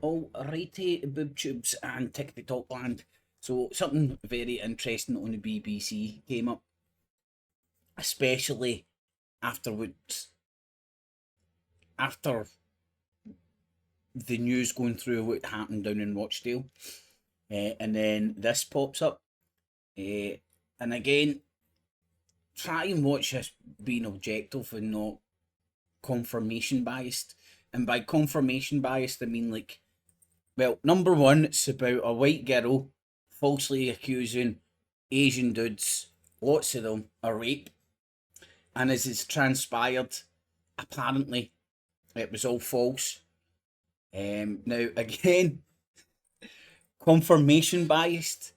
Alrighty, BoobTubes and TikTok land. So something very interesting on the BBC came up, especially afterwards, after the news going through what happened down in Rochdale, and then this pops up, and again, try and watch this being objective and not confirmation biased. And by confirmation biased, I mean, like, well, number one, it's about a white girl falsely accusing Asian dudes, lots of them, of rape. And as it's transpired, apparently, it was all false. Now, again, confirmation biased.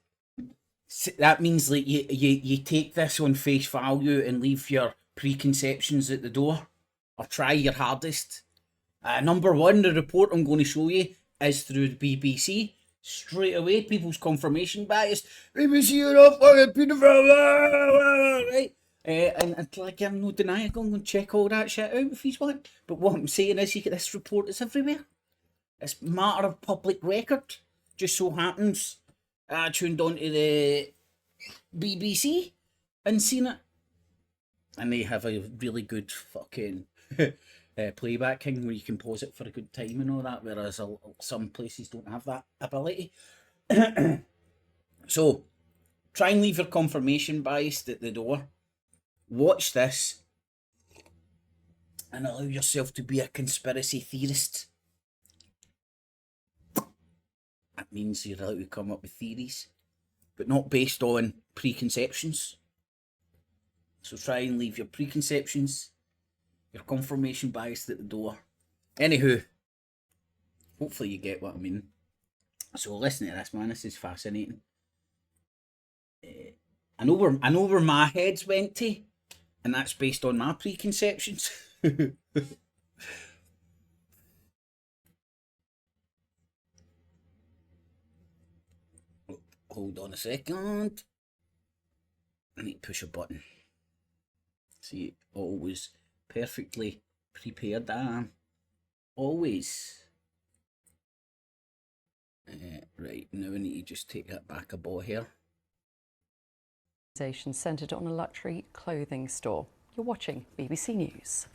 That means like you take this on face value and leave your preconceptions at the door, or try your hardest. Number one, the report I'm going to show you is through the BBC. Straight away, people's confirmation bias. BBC are off fucking paedophile, right? And like, I'm no denying, I'm going to check all that shit out if he's want. But what I'm saying is, you get this report, it's everywhere. It's a matter of public record. Just so happens, I tuned on to the BBC and seen it. And they have a really good fucking playback thing where you can pause it for a good time and all that, whereas some places don't have that ability. So, try and leave your confirmation bias at the door. Watch this and allow yourself to be a conspiracy theorist. That means you're allowed to come up with theories, but not based on preconceptions. So try and leave your preconceptions, your confirmation bias at the door. Anywho, hopefully you get what I mean. So listen to this, man. This is fascinating. I know where my head's went to, and that's based on my preconceptions. Hold on a second. I need to push a button. See, always perfectly prepared I am. Always. Right, now I need to just take that back a ball here. Centred on a luxury clothing store. You're watching BBC News.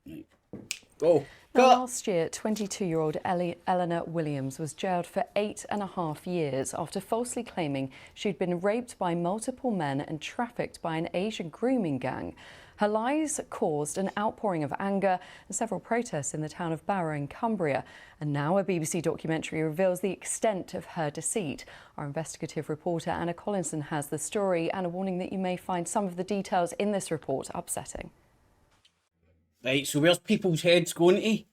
Right. Go. Now, last year, 22-year-old Eleanor Williams was jailed for 8.5 years after falsely claiming she'd been raped by multiple men and trafficked by an Asian grooming gang. Her lies caused an outpouring of anger and several protests in the town of Barrow in Cumbria. And now a BBC documentary reveals the extent of her deceit. Our investigative reporter Anna Collinson has the story, and a warning that you may find some of the details in this report upsetting. Right, so where's people's heads going to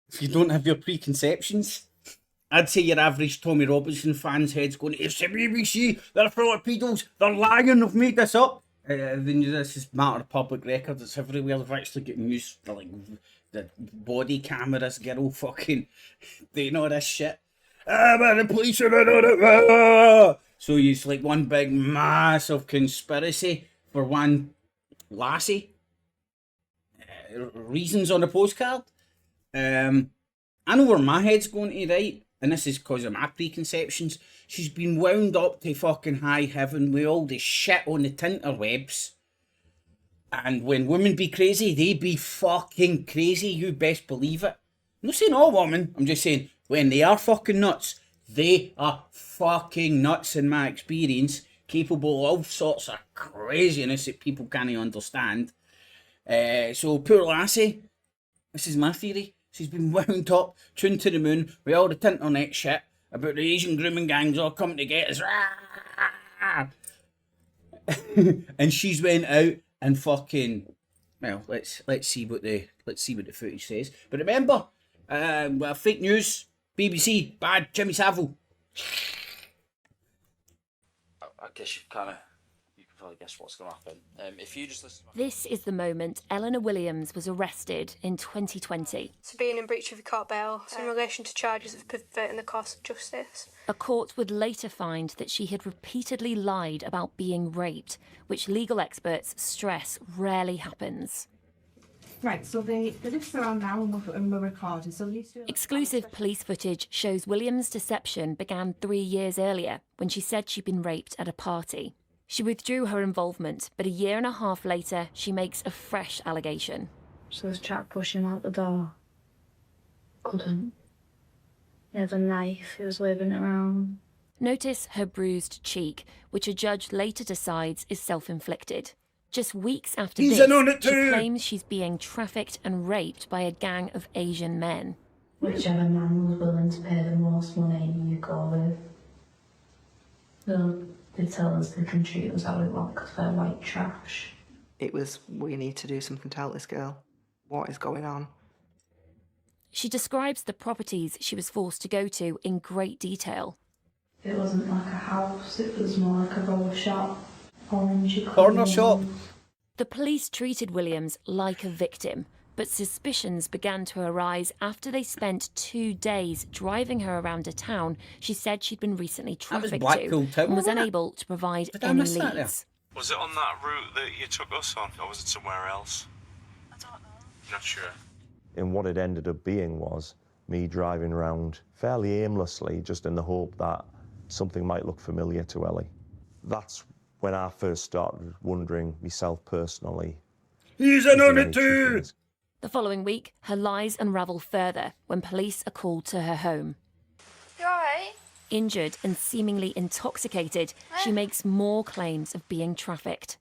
if you don't have your preconceptions? I'd say your average Tommy Robinson fan's head's going to, it's the BBC, they're full of pedals, they're lying, they've made this up. Then this is matter of public record, it's everywhere. They've actually got news for like the body cameras, girl fucking doing all this shit. But the police are so it's like one big massive conspiracy for one lassie. Reasons on a postcard. I know where my head's going to, right? And this is because of my preconceptions. She's been wound up to fucking high heaven with all the shit on the tinterwebs. And when women be crazy, they be fucking crazy. You best believe it. I'm not saying all women. I'm just saying when they are fucking nuts, they are fucking nuts in my experience. Capable of all sorts of craziness that people can't understand. So poor lassie, this is my theory, she's been wound up, tuned to the moon with all the internet shit about the Asian grooming gangs all coming to get us. And she's went out and fucking, well, let's see what the footage says. But remember, well, fake news, BBC, bad, Jimmy Savile. I guess you can probably guess what's going to happen. If you just listen. This is the moment Eleanor Williams was arrested in 2020. So being in breach of your court bail in relation to charges of perverting the course of justice. A court would later find that she had repeatedly lied about being raped, which legal experts stress rarely happens. Right, so the lists are on now and we're recording. So these two... Exclusive police footage shows Williams' deception began 3 years earlier when she said she'd been raped at a party. She withdrew her involvement, but a year and a half later, she makes a fresh allegation. So I was trying to push him out the door. Couldn't. He had a knife, he was waving it around. Notice her bruised cheek, which a judge later decides is self-inflicted. Just weeks after this, she claims she's being trafficked and raped by a gang of Asian men. Whichever man was willing to pay the most money, you go with. They tell us they can treat us how we want because they're white trash. It was, we need to do something to help this girl. What is going on? She describes the properties she was forced to go to in great detail. It wasn't like a house, it was more like a roller shop. Corner shop. The police treated Williams like a victim, but suspicions began to arise after they spent 2 days driving her around a town she said she'd been recently trafficked to and was unable to provide any leads. Was it on that route that you took us on, or was it somewhere else? I don't know. Not sure. And what it ended up being was me driving around fairly aimlessly, just in the hope that something might look familiar to Ellie. That's when I first started wondering myself personally. He's in on it too! The following week, her lies unravel further when police are called to her home. You alright? Injured and seemingly intoxicated, she makes more claims of being trafficked.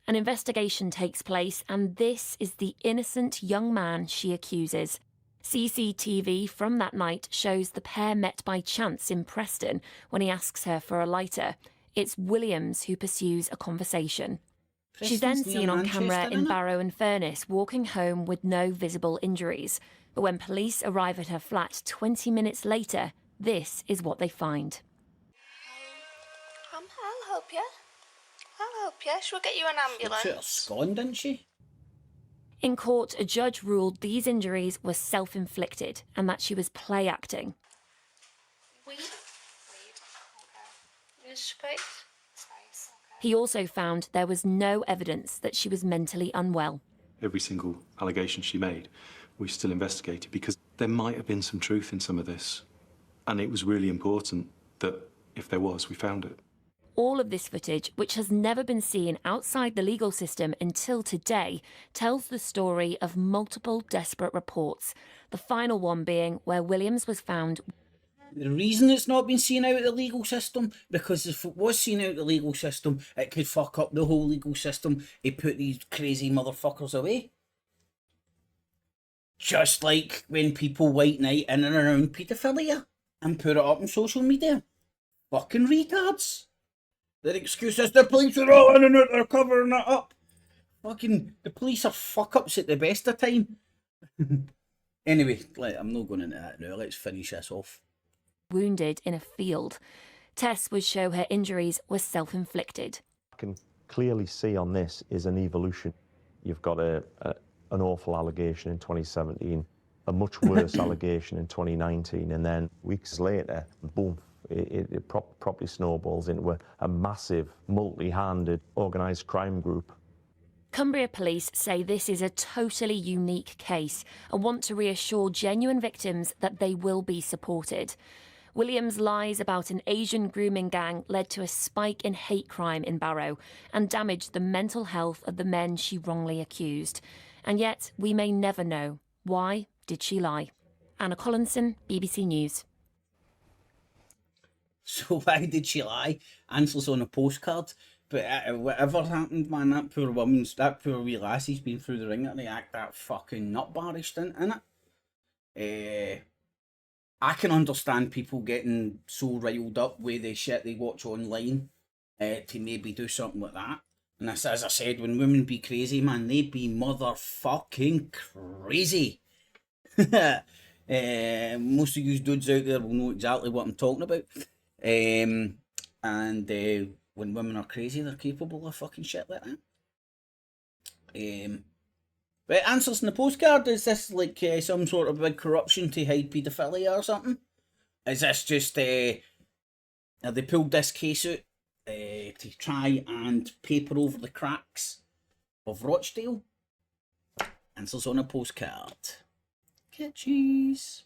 An investigation takes place, and this is the innocent young man she accuses. CCTV from that night shows the pair met by chance in Preston when he asks her for a lighter. It's Williams who pursues a conversation. She's then seen on camera in Barrow and Furness walking home with no visible injuries. But when police arrive at her flat 20 minutes later, this is what they find. I'll help you. I'll help you. She'll get you an ambulance. She took her scone, didn't she? In court, a judge ruled these injuries were self-inflicted and that she was play acting. Weed. Okay. He also found there was no evidence that she was mentally unwell. Every single allegation she made, we still investigated because there might have been some truth in some of this. And it was really important that if there was, we found it. All of this footage, which has never been seen outside the legal system until today, tells the story of multiple desperate reports, the final one being where Williams was found. The reason it's not been seen out of the legal system, because if it was seen out of the legal system, it could fuck up the whole legal system. It put these crazy motherfuckers away. Just like when people white knight in and around paedophilia and put it up on social media. Fucking retards. Their excuse is the police are all in and out, they're covering it up. Fucking, the police are fuck-ups at the best of time. Anyway, I'm not going into that now, let's finish this off. Wounded in a field. Tests would show her injuries were self-inflicted. I can clearly see on this is an evolution. You've got an awful allegation in 2017, a much worse allegation in 2019, and then weeks later, boom, it properly snowballs into a massive, multi-handed, organised crime group. Cumbria police say this is a totally unique case and want to reassure genuine victims that they will be supported. Williams' lies about an Asian grooming gang led to a spike in hate crime in Barrow and damaged the mental health of the men she wrongly accused. And yet, we may never know. Why did she lie? Anna Collinson, BBC News. So why did she lie? Answers on a postcard. But whatever happened, man, that poor wee lassie's been through the ringer to act that fucking nutbarish, innit? I can understand people getting so riled up with the shit they watch online to maybe do something like that. And as I said, when women be crazy, man, they be motherfucking crazy. Most of you dudes out there will know exactly what I'm talking about. And when women are crazy, they're capable of fucking shit like that. But answers in the postcard, is this like some sort of big corruption to hide paedophilia or something? Is this just, have they pulled this case out to try and paper over the cracks of Rochdale? Answers on a postcard. Catchies.